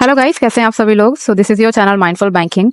Hello guys, कैसे हैं आप सभी लोग। सो this is your channel mindful banking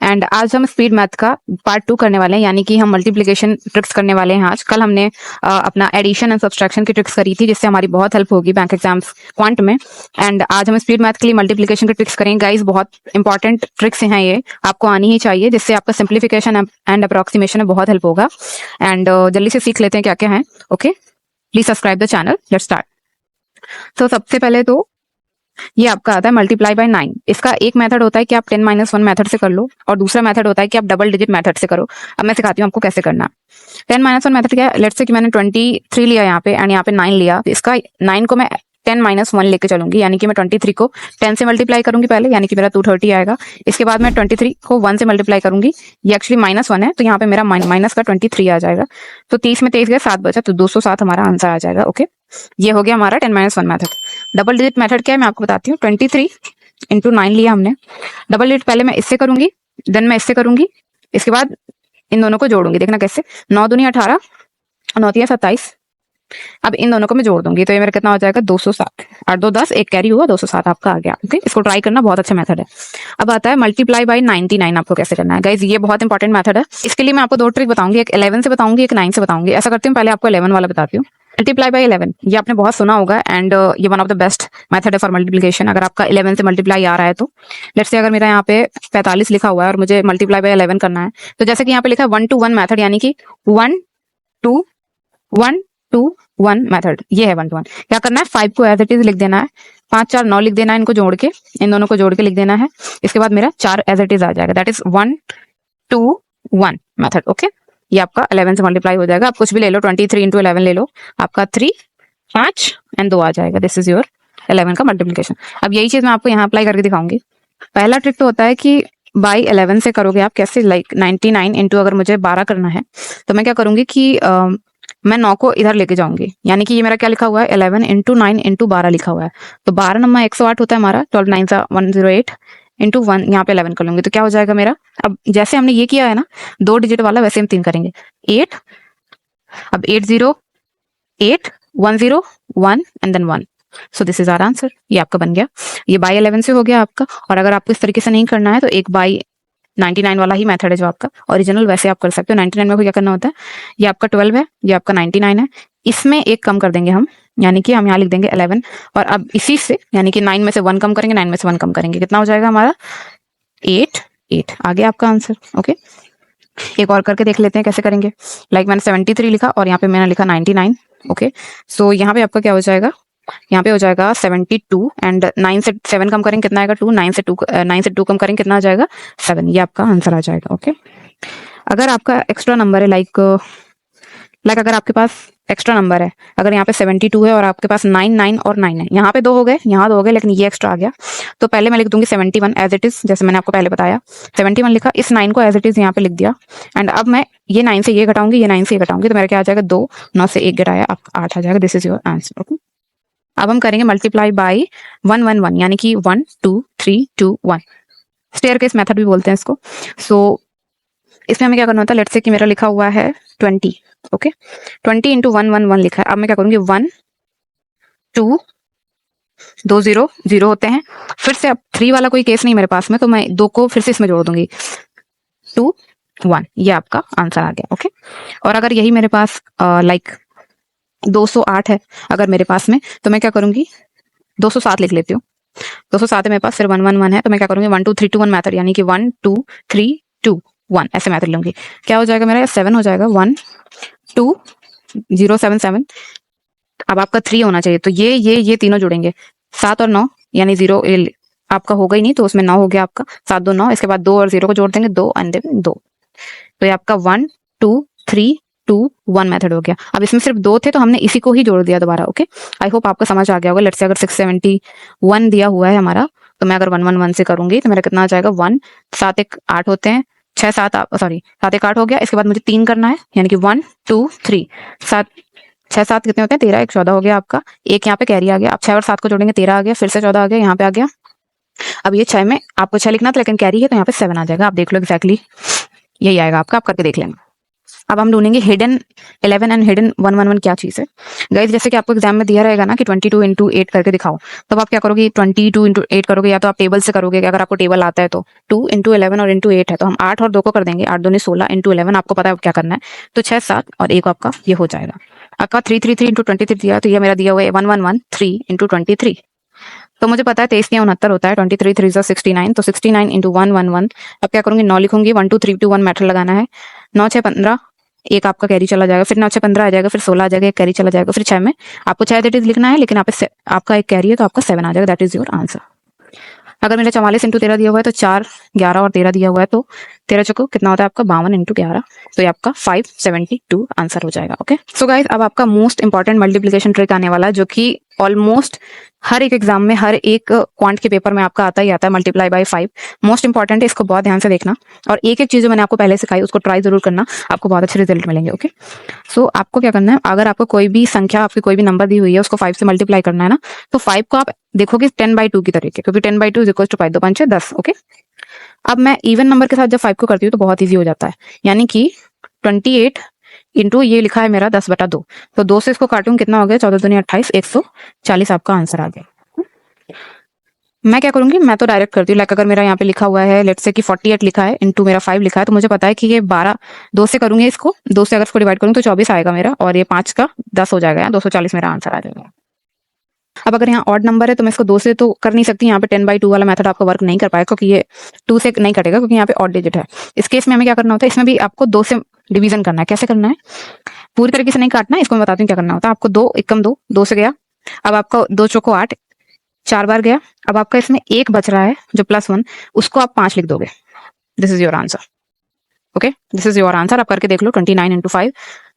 and आज हम स्पीड मैथ का पार्ट 2 करने वाले हैं, यानी कि हम मल्टीप्लिकेशन ट्रिक्स करने वाले हैं। आज कल हमने अपना एडिशन एंड सब्सट्रैक्शन की ट्रिक्स करी थी, जिससे हमारी बहुत हेल्प होगी बैंक एग्जाम्स क्वांट में। एंड आज हम स्पीड मैथ के लिए मल्टीप्लिकेशन की ट्रिक्स करेंगे। गाइस बहुत इंपॉर्टेंट ट्रिक्स हैं, ये आपको आनी ही चाहिए, जिससे आपका सिंप्लीफिकेशन एंड अप्रोक्सीमेशन में बहुत हेल्प होगा। एंड जल्दी से सीख लेते हैं क्या क्या है। Okay, please subscribe the channel. Let's start. तो सबसे पहले तो ये आपका आता है मल्टीप्लाई बाय 9। इसका एक मेथड होता है कि आप 10-1 मेथड से कर लो, और दूसरा मेथड होता है कि आप डबल डिजिट मेथड से करो। अब मैं सिखाती हूँ आपको कैसे करना है। 10-1 मेथड क्या है, लेट्स से कि मैंने 23 लिया यहाँ पे एंड यहाँ पे 9 लिया, तो इसका 9 को मैं 10-1 लेके चलूंगी, यानी कि मैं 23 को 10 से मल्टीप्लाई करूंगी पहले, यानी कि मेरा 230 आएगा। इसके बाद मैं 23 को 1 से मल्टीप्लाई करूंगी, ये एक्चुअली -1 है, तो यहाँ पे मेरा माइनस का 23 आ जाएगा। तो 30 में 23 गया, 7 बचा, तो 207 हमारा आंसर आ जाएगा। ओके, ये हो गया हमारा 10-1 मेथड। डबल डिजिट मेथड क्या है मैं आपको बताती हूँ। 23 इंटू 9 लिया हमने। डबल डिजिट पहले मैं इससे करूंगी, देन मैं इससे करूंगी, इसके बाद इन दोनों को जोड़ूंगी। देखना कैसे, 9 दूनी 18, 9 तिया 27। अब इन दोनों को मैं जोड़ दूंगी, तो ये मेरा कितना हो जाएगा 207। 8 2 10, एक कैरी हुआ, 207 आपका आ गया। ओके, इसको ट्राई करना, बहुत अच्छा मेथड है। अब आता है मल्टीप्लाई बाय 99। आपको कैसे करना है गाइज, ये बहुत इंपॉर्टेंट मेथड है। इसके लिए मैं आपको 2 ट्रिक बताऊंगी, एक 11 से बताऊंगी, एक 9 से बताऊंगी। ऐसा करती हूँ, पहले आपको 11 वाला बताती हूँ। मल्टीप्लाई बाय 11, ये आपने बहुत सुना होगा एंड ये one of the best method है फॉर मल्टीप्लिकेशन। अगर आपका 11 से मल्टीप्लाई आ रहा है तो लेट्स से अगर मेरा यहाँ पे 45 लिखा हुआ है और मुझे मल्टीप्लाई बाय 11 करना है, तो जैसे कि यहाँ पे लिखा है 1 to 1 मेथड, यानी कि 1 to 1 to 1 मेथड, ये है 1 to 1। क्या करना है, 5 को एज इट इज लिख देना है, 5 4 9 लिख देना है, इनको जोड़ के, इन दोनों को जोड़ के लिख देना है। इसके बाद मेरा 4 एज इट इज आ जाएगा, that is 1 to 1 method. Okay, ये आपका 11 से मल्टीप्लाई हो जाएगा। आप कुछ भी ले लो, 23 इंटू 11 ले लो, आपका 3 5 एंड 2 आ जाएगा। दिस इज योर 11 का मल्टीप्लिकेशन। अब यही चीज मैं आपको यहाँ अप्लाई करके दिखाऊंगी। पहला ट्रिक तो होता है कि बाई 11 से करोगे आप कैसे, लाइक 99 इंटू अगर मुझे 12 करना है, तो मैं क्या करूंगी कि मैं 9 को इधर लेके जाऊंगी, यानी कि ये मेरा क्या लिखा हुआ है, 11 इंटू 9 इंटू 12 लिखा हुआ है। तो 12 नंबर 108 होता है हमारा, 12 9 108 इंटू 1, यहाँ पे 11 कर लूंगी, तो क्या हो जाएगा मेरा। अब जैसे हमने ये किया है ना 2 डिजिट वाला, वैसे हम 3 करेंगे। 8, अब 80 8 1 0 1 and then 1। So this is our answer. ये आपका बन गया, ये बाई 11 से हो गया आपका। और अगर आपको इस तरीके से नहीं करना है, तो एक बाई 99 वाला ही मेथड है जो आपका ओरिजिनल, वैसे आप कर सकते हो। 99 में क्या करना होता है, ये आपका 12 है, ये आपका 99 है, इसमें एक कम कर देंगे हम, यानी कि हम यहाँ लिख देंगे 11। और अब इसी से, यानी कि 9 में से 1 कम करेंगे, 9 में से 1 कम करेंगे, कितना हो जाएगा हमारा 8 8 आ गया आपका आंसर। ओके, एक और करके देख लेते हैं कैसे करेंगे। लाइक मैंने 73 लिखा और यहाँ पे मैंने लिखा 99। ओके, सो यहाँ पे आपका क्या हो जाएगा, यहाँ पे हो जाएगा 72 एंड 9 से 7 कम करेंगे, कितना आएगा 2। 9 से 2 कम करेंगे, कितना आ जाएगा 7। ये आपका आंसर आ जाएगा। ओके, अगर आपका एक्स्ट्रा नंबर है, लाइक अगर आपके पास एक्स्ट्रा नंबर है, अगर यहाँ पे 72 है और आपके पास 9 9 और 9 है, यहाँ पे 2 हो गए, यहाँ 2 हो गए, लेकिन ये एक्स्ट्रा आ गया, तो पहले मैं लिख दूंगी 71 एज इट इज, जैसे मैंने आपको पहले बताया। 71 लिखा, इस 9 को एज इट इज यहाँ पे लिख दिया, एंड अब मैं ये 9 से ये घटाऊंगी, ये 9 से ये घटाऊंगी, तो मेरा क्या आ जाएगा 2, 9 से 1 घटाया, 8 आ जाएगा। This is your answer. Okay, अब हम करेंगे मल्टीप्लाई बाय 1 1 1, यानी कि 1 2 3 2 1, स्टेयरकेस मेथड भी बोलते हैं इसको। सो इसमें हमें क्या करना होता है, लेट्स से कि मेरा लिखा हुआ है 20। ओके, 20 इंटू 1 1 1 लिखा है। अब मैं क्या करूंगी, 1 2 2 0 0 होते हैं, फिर से अब 3 वाला कोई केस नहीं मेरे पास में, तो मैं 2 को फिर से इसमें जोड़ दूंगी, 2 1, ये आपका आंसर आ गया। ओके, और अगर यही मेरे पास लाइक 208 है अगर मेरे पास में, तो मैं क्या करूंगी, 207 लिख लेती हूँ। 207 है मेरे पास, फिर 1 1 1 है, तो मैं क्या करूंगी 1 2 3 2 1 मेथड, यानी कि 1 2 3 2 1 ऐसे मेथड लूंगी। क्या हो जाएगा मेरा, 7 हो जाएगा, 1 2 0 7 7। अब आपका 3 होना चाहिए, तो ये तीनों जुड़ेंगे, 7 और 9, यानी 0 आपका होगा ही नहीं, तो उसमें 9 हो गया आपका, 7 2 9, इसके बाद 2 और 0 को जोड़ देंगे, 2 एंड देन 2, तो ये आपका 1 2 3 2 1 मेथड हो गया। अब इसमें सिर्फ 2 थे, तो हमने इसी को ही जोड़ दिया दोबारा। ओके, आई होप आपको समझ आ गया होगा। लेट्स से अगर 671 दिया हुआ है हमारा, तो मैं अगर 1 1 1 से करूंगी, तो मेरा कितना आ जाएगा 1 7 1 8 होते हैं, 6 7 सॉरी 7 1 8 हो गया। इसके बाद मुझे 3 करना है, यानी कि 1 2 3 7 6 7 कितने होते हैं, 13 1 14 हो गया आपका। एक यहाँ पे कैरी आ गया, अब 6 और 7 को जोड़ेंगे, 13 आ गया, फिर से 14 आ गया, यहाँ पे आ गया। अब ये 6 में आपको 6 लिखना था, लेकिन कैरी है, तो यहाँ पे 7 आ जाएगा। आप देख लो एक्जैक्टली यही आएगा आपका, आप करके देख लेना। अब हम ढूंढेंगे हिडन 11 एंड हिडन 111 क्या चीज़ है। गाइस जैसे कि आपको एग्जाम में दिया रहेगा ना कि 22 इंटू 8 करके दिखाओ, तब आप क्या करोगे, 22 इंटू 8 करोगे, या तो आप टेबल से करोगे, अगर आपको टेबल आता है तो 2 इंटू 11 और इंटू 8 है, तो हम 8 और 2 को कर देंगे, 8 दूनी 16 इंटू 11 आपको पता है क्या करना है, तो 6 7 और 1 आपका ये हो जाएगा। आपका 333 इंटू 23 दिया, तो ये मेरा दिया हुआ है 1113 इंटू 23। तो मुझे पता है 23 होता है, 23 3 69, तो 69 इंटू 111। अब क्या करूंगी, 9 लिखूंगी, 1 2 3 2 1 मैटर लगाना है, 9 6 15, एक आपका कैरी चला जाएगा, फिर 9 6 15 आ जाएगा, फिर 16 आ जाएगा, एक कैरी चला जाएगा, फिर 6 में आपको 6 दैट इज लिखना है, लेकिन आप आपका एक कैरी है तो आपका 7 आ जाएगा, दैट इज योर आंसर। अगर मेरा 44 इंटू 13 दिया हुआ है तो 4 11 और 13 दिया हुआ है, तो 13 चौको कितना होता है आपका 52 इंटू 11, तो ये आपका 572 आंसर हो जाएगा। ओके सो गाइस, अब आपका मोस्ट इंपॉर्टेंट मल्टीप्लिकेशन ट्रिक आने वाला है, जो कि ऑलमोस्ट हर एक एग्जाम में, हर एक क्वांट के पेपर में आपका आता ही आता है, मल्टीप्लाई बाय 5। मोस्ट इंपॉर्टेंट है, इसको बहुत ध्यान से देखना, और एक एक चीज जो मैंने आपको पहले सिखाई उसको ट्राई जरूर करना, आपको बहुत अच्छे रिजल्ट मिलेंगे। ओके सो आपको क्या करना है, अगर आपको कोई भी संख्या, आपकी कोई भी नंबर दी हुई है, उसको 5 से मल्टीप्लाई करना है ना, तो 5 को आप देखोगे 10/2 की तरीके, क्योंकि 10/2 इज इक्वल टू 5 2 5 6 10। ओके अब मैं इवन नंबर के साथ जब 5 को करती हूँ तो बहुत ईजी हो जाता है, यानी कि 28 इंटू ये लिखा है मेरा 10/2, तो 2 से इसको काटूंगी, कितना हो गया 14 दूनी 28, 140 आपका आंसर आ गया। मैं क्या करूंगी, मैं तो डायरेक्ट करती हूँ, लाइक अगर मेरा यहाँ पे लिखा हुआ है लेट्स से कि 48 लिखा है इंटू मेरा 5 लिखा है, तो मुझे पता है कि ये 12, 2 से करूंगी इसको, 2 से अगर इसको डिवाइड करूँ तो 24 आएगा मेरा, और ये 5 का 10 हो जाएगा, 240 मेरा आंसर आ जाएगा। अब अगर यहाँ ऑड नंबर है तो मैं इसको 2 से तो कर नहीं सकती, यहाँ पे 10/2 वाला मेथड आपको वर्क नहीं कर पाएगा, क्योंकि ये 2 से नहीं कटेगा, क्योंकि यहाँ पे ऑड डिजिट है। इस केस में हमें क्या करना होता है, इसमें भी आपको 2 से डिवीजन करना है। कैसे करना है, पूरी तरीके से नहीं काटना है, इसको मैं बताती हूँ क्या करना होता है। आपको 2 एकम 2 से गया, अब आपका 2 चौको 8, 4 बार गया, अब आपका इसमें 1 बच रहा है जो +1, उसको आप 5 लिख दोगे, this is your answer. Okay this is your answer, आप करके देख लो, 29 इंटू 5,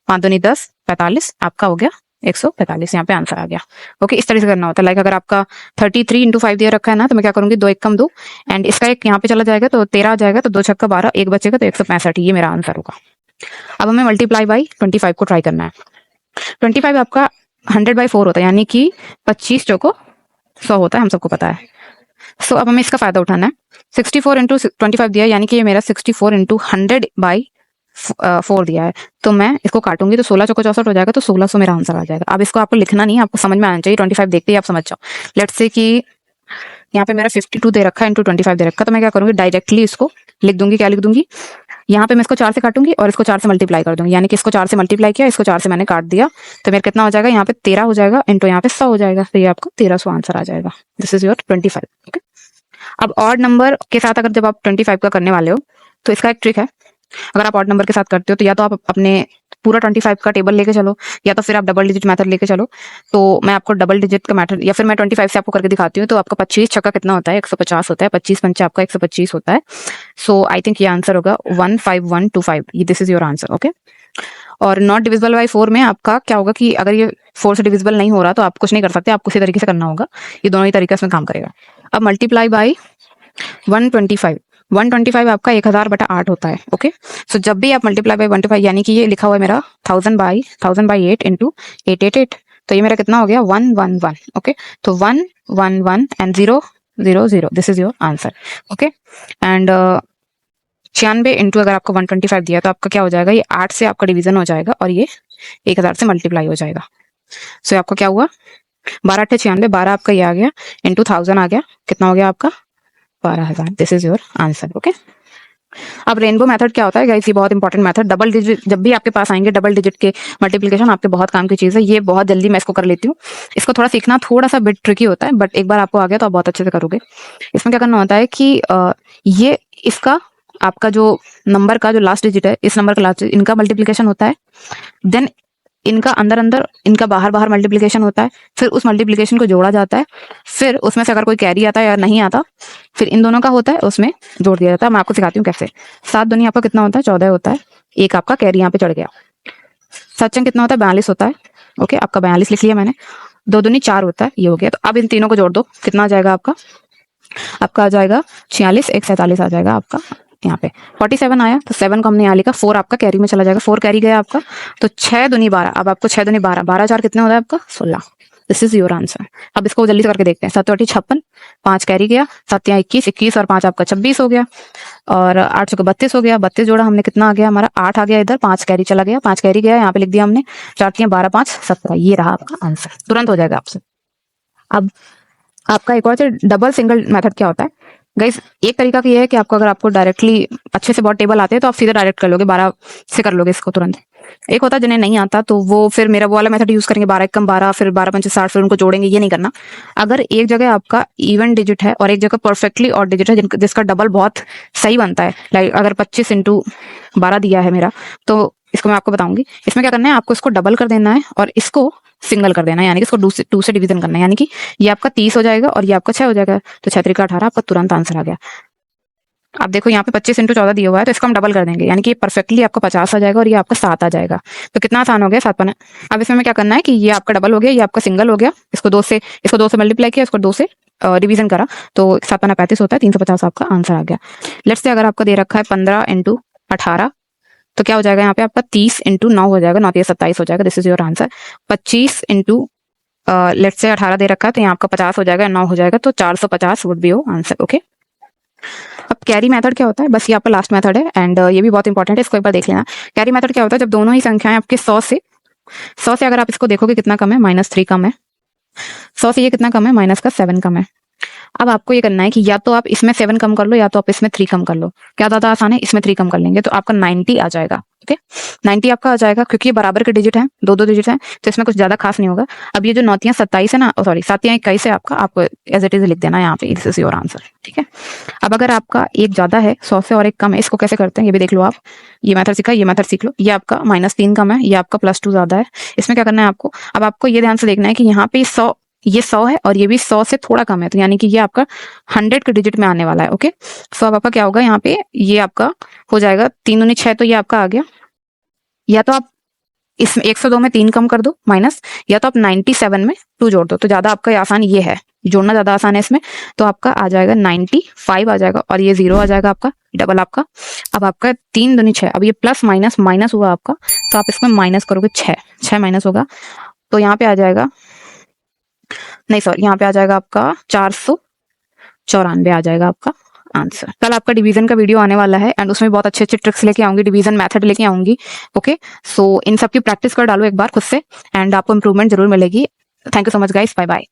5 दूनी 10, 45 आपका हो गया 145, यहाँ पे आंसर आ गया। ओके इस तरह से करना होता है। लाइक अगर आपका 33 इंटू 5 दिया रखा है ना, तो मैं क्या करूंगी, 2 एकम 2 एंड इसका एक यहाँ पे चला जाएगा तो 13 आ जाएगा, तो 2 छक्का 12, एक बचेगा तो 165, ये मेरा आंसर होगा। अब हमें मल्टीप्लाई बाई 25 को ट्राई करना है। 25 आपका 100/4 होता है, यानी कि 25 चौको 100 होता है, हम सबको पता है। सो अब हमें इसका फायदा उठाना है। 64 इंटू 25 दिया है, यानी कि ये मेरा 64 इंटू 100/4 दिया है, तो मैं इसको काटूंगी तो 16 चौको 64 हो जाएगा, तो 1600 मेरा आंसर आ जाएगा। अब इसको आपको लिखना नहीं है, आपको समझ में आना चाहिए, 25 देखते ही आप समझ जाओ। लेट्स से कि यहाँ पे मेरा 52 दे रखा है इंटू 25 दे रखा, तो मैं क्या करूंगी, डायरेक्टली इसको लिख दूंगी। क्या लिख दूंगी, यहाँ पे मैं इसको 4 से काटूंगी और इसको 4 से मल्टीप्लाई कर दूंगी, यानी कि इसको 4 से मल्टीप्लाई किया, इसको 4 से मैंने काट दिया, तो मेरा कितना हो जाएगा, यहाँ पे 13 हो जाएगा इंटू यहाँ पे 100 हो जाएगा, तो ये आपको 1300 आंसर आ जाएगा। This is your 25। ओके अब ऑड नंबर के साथ अगर जब आप 25 का करने वाले हो, तो इसका एक ट्रिक है। अगर आप ऑड नंबर के साथ करते हो तो या तो आप अपने पूरा 25 का टेबल लेके चलो, या तो फिर आप डबल डिजिट मेथड लेके चलो। तो मैं आपको डबल डिजिट का मेथड, या फिर मैं 25 से आपको करके दिखाती हूँ। तो आपका 25 छक्का कितना होता है, 150 होता है, 25 पंचे आपका 125 होता है। सो आई थिंक ये आंसर होगा 15125, ये this is your answer. Okay और नॉट डिविजिबल बाई 4 में आपका क्या होगा कि अगर ये 4 से डिविजिबल नहीं हो रहा तो आप कुछ नहीं कर सकते, आपको उसी तरीके से करना होगा, ये दोनों ही तरीके से काम करेगा। अब मल्टीप्लाई बाई 125 आपका 1000/8 होता है। ओके सो जब भी आप मल्टीप्लाई बाई 125, यानी कि ये लिखा हुआ है मेरा 1000/8 इंटू 888, तो ये मेरा कितना हो गया 111। ओके तो 111 and 000, this is your answer. Okay and 96 into अगर आपको 125 दिया तो आपका क्या हो जाएगा, ये 8 से आपका डिवीजन हो जाएगा और ये 1000 से मल्टीप्लाई हो जाएगा। सो आपका क्या हुआ, 12 8 96, 12 आपका ये आ गया इंटू 1000 आ गया, कितना हो गया आपका 12000, this is your answer. Okay अब रेनबो मेथड क्या होता है गाइस, ये बहुत इंपॉर्टेंट मेथड, डबल डिजिट जब भी आपके पास आएंगे डबल डिजिट के मल्टीप्लिकेशन आपके बहुत काम की चीज है, ये बहुत जल्दी मैं इसको कर लेती हूँ। इसको थोड़ा सीखना थोड़ा सा बिट ट्रिकी होता है, बट एक बार आपको आ गया तो आप बहुत अच्छे से करोगे। इसमें क्या करना होता है कि ये इसका आपका जो नंबर का जो लास्ट डिजिट है, इस नंबर का लास्ट डिजिट, इनका मल्टीप्लिकेशन होता है, देन इनका अंदर अंदर, इनका बाहर बाहर मल्टीप्लिकेशन होता है, फिर उस मल्टीप्लिकेशन को जोड़ा जाता है, फिर उसमें से अगर कोई कैरी आता है या नहीं आता, फिर इन दोनों का होता है उसमें जोड़ दिया जाता है। मैं आपको सिखाती हूँ कैसे। 7 दूनी आपका कितना होता है 14 होता है, एक आपका कैरी यहाँ पे चढ़ गया। 7 चंग कितना होता है 42 होता है। ओके आपका 42 लिख लिया मैंने। 2 दूनी 4 होता है, ये हो गया। तो अब इन तीनों को जोड़ दो, कितना आ जाएगा आपका आ जाएगा 46, 147 आ जाएगा आपका यहाँ पे। 47 आया तो 7 को हमने यहाँ लिखा, 4 आपका कैरी में चला जाएगा, 4 कैरी गया आपका, तो 6 दूनी 12। अब आपको 6 दूनी 12, 12 4 कितने होता है आपका 16। This is your answer. अब इसको जल्दी से करके देखते हैं। 7 8 56, 5 कैरी गया, 7 या 21, 21 और 5 आपका 26 हो गया, और 8 चौके 32 हो गया। 32 जोड़ा हमने कितना आ गया हमारा 8 आ गया, इधर 5 कैरी चला गया, 5 कैरी गया, यहाँ पे लिख दिया हमने 4 3 12 5 17। ये रहा आपका आंसर, तुरंत हो जाएगा आपसे। अब आपका एक और डबल सिंगल मेथड क्या होता है गाइस। एक तरीका ये है कि आपको अगर आपको डायरेक्टली अच्छे से बहुत टेबल आते हैं तो आप सीधे डायरेक्ट कर लोगे, 12 से कर लोगे इसको तुरंत। एक होता है जिन्हें नहीं आता तो वो फिर मेरा वो वाला मेथड यूज करेंगे, 12 कम 12, फिर 12 पंचे 60, फिर उनको जोड़ेंगे। ये नहीं करना। अगर एक जगह आपका इवन डिजिट है और एक जगह परफेक्टली ऑड डिजिट है जिसका डबल बहुत सही बनता है, लाइक अगर 25 इंटू 12 दिया है मेरा, तो इसको मैं आपको बताऊंगी। इसमें क्या करना है, आपको इसको डबल कर देना है और इसको सिंगल कर देना है, यानी कि इसको 2 से डिवीजन करना है, यानी कि ये आपका 30 हो जाएगा और ये आपका 6 हो जाएगा। तो 6 3 18, आपका तुरंत आंसर आ गया। आप देखो यहाँ पे 25 इंटू 14 दिया हुआ है, तो इसको हम डबल कर देंगे, यानी कि ये परफेक्टली आपका 50 आ जाएगा और ये आपका 7 आ जाएगा। तो कितना आसान हो गया 7 पन्ना। अब इसमें क्या करना है कि ये आपका डबल हो गया, ये आपका सिंगल हो गया, इसको 2 से मल्टीप्लाई किया, इसको 2 से डिवीजन करा, तो 7 पन्ना 35 होता है, 350 आपका आंसर आ गया। लेट्स से अगर आपको दे रखा है 15 इंटू 18, तो क्या हो जाएगा यहाँ पे आपका 30 इंटू 9 हो जाएगा, 9 27 हो जाएगा। This is your answer. 25 into let's say 18 दे रखा है, तो यहाँ आपका 50 हो जाएगा, 9 हो जाएगा, तो 450 would be your answer. Okay. अब कैरी मेथड क्या होता है, बस ये आपका लास्ट मेथड है एंड ये भी बहुत इंपॉर्टेंट है, इसको एक बार देख लेना। कैरी मेथड क्या होता है, जब दोनों ही संख्याएं आपके 100 से अगर आप इसको देखोगे कितना कम है, -3 कम है। 100 से ये कितना कम है, माइनस का 7 कम है। अब आपको ये करना है कि या तो आप इसमें 7 कम कर लो या तो आप इसमें 3 कम कर लो। क्या ज्यादा आसान है, इसमें 3 कम कर लेंगे तो आपका 90 आ जाएगा। ओके, 90 आपका आ जाएगा, क्योंकि ये बराबर के डिजिट हैं, दो डिजिट हैं, तो इसमें कुछ ज्यादा खास नहीं होगा। अब ये जो 9 तियां 27 है ना, सॉरी 7 तियां 21 है आपका, आपको एज इट इज लिख देना है यहाँ पे, दिस इज योर आंसर। ठीक है। अब अगर आपका एक ज्यादा है 100 से और एक कम है, इसको कैसे करते हैं ये भी देख लो आप। ये मेथड सीखा, ये मेथड सीख लो। ये आपका -3 कम है, ये आपका +2 ज्यादा है। इसमें क्या करना है आपको, अब आपको ये ध्यान से देखना है कि यहाँ पे 100 है और ये भी 100 से थोड़ा कम है, तो यानी कि ये आपका 100 के डिजिट में आने वाला है। ओके, सो अब आपका क्या होगा, यहाँ पे ये आपका हो जाएगा 3 दूनी 6, तो ये आपका आ गया। या तो आप इसमें 102 में 3 कम कर दो माइनस, या तो आप 97 में 2 जोड़ दो। तो ज्यादा आपका आसान ये है, जोड़ना ज्यादा आसान है इसमें। तो आपका आ जाएगा 95 आ जाएगा और ये 0 आ जाएगा आपका, डबल आपका। अब आपका 3 दूनी 6, अब ये प्लस माइनस माइनस हुआ आपका, तो आप इसमें माइनस करोगे 6 माइनस होगा, तो यहाँ पे आ जाएगा, नहीं सॉरी, यहाँ पे आ जाएगा आपका 494 आ जाएगा आपका आंसर। कल आपका डिवीजन का वीडियो आने वाला है एंड उसमें बहुत अच्छे अच्छे ट्रिक्स लेके आऊंगी, डिवीजन मेथड लेके आऊंगी। ओके, सो इन सब की प्रैक्टिस कर डालो एक बार खुद से एंड आपको इंप्रूवमेंट जरूर मिलेगी। Thank you so much guys, bye bye.